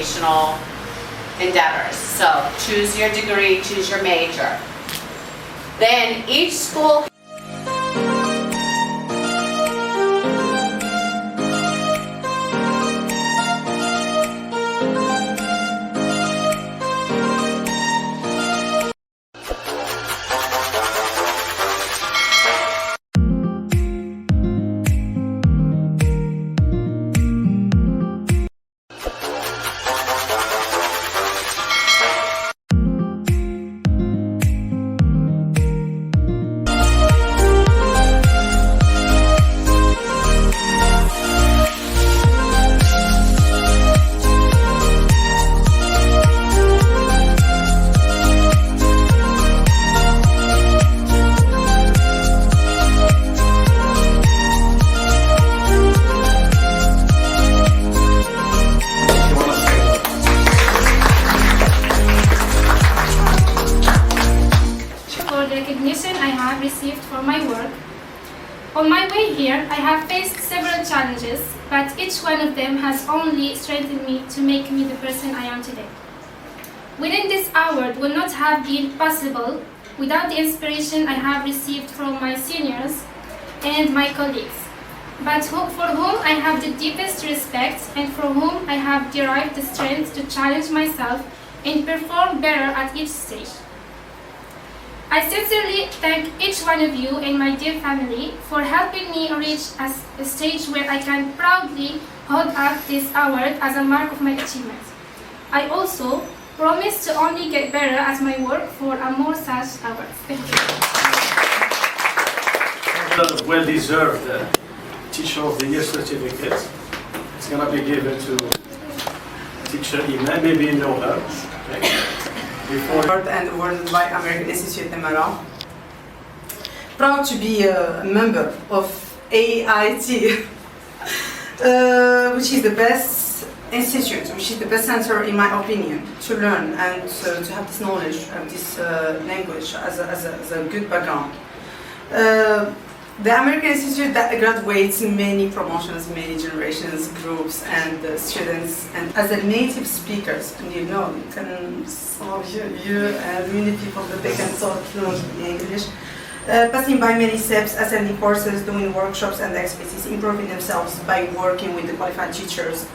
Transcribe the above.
educational endeavors. So choose your degree, choose your major. Then each school On my way here, I have faced several challenges, but each one of them has only strengthened me to make me the person I am today. Winning this award would not have been possible without the inspiration I have received from my seniors and my colleagues, but for whom I have the deepest respect and from whom I have derived the strength to challenge myself and perform better at each stage. I sincerely thank each one of you and my dear family for helping me reach a stage where I can proudly hold up this award as a mark of my achievement. I also promise to only get better at my work for more such awards. Thank you. Well-deserved Teacher of the Year certificate. It's going to be given to teacher Iman. Maybe you know her. Okay. And awarded by American Institute TEMARA. Proud to be a member of AIT, which is the best institute, which is the best center in my opinion to learn and to have this knowledge of this language as a good background. The American Institute that graduates many promotions, many generations, groups, and students, and as a native speakers, and you know, some of you and many people that they can talk fluently English, passing by many steps, attending courses, doing workshops and expertise, improving themselves by working with the qualified teachers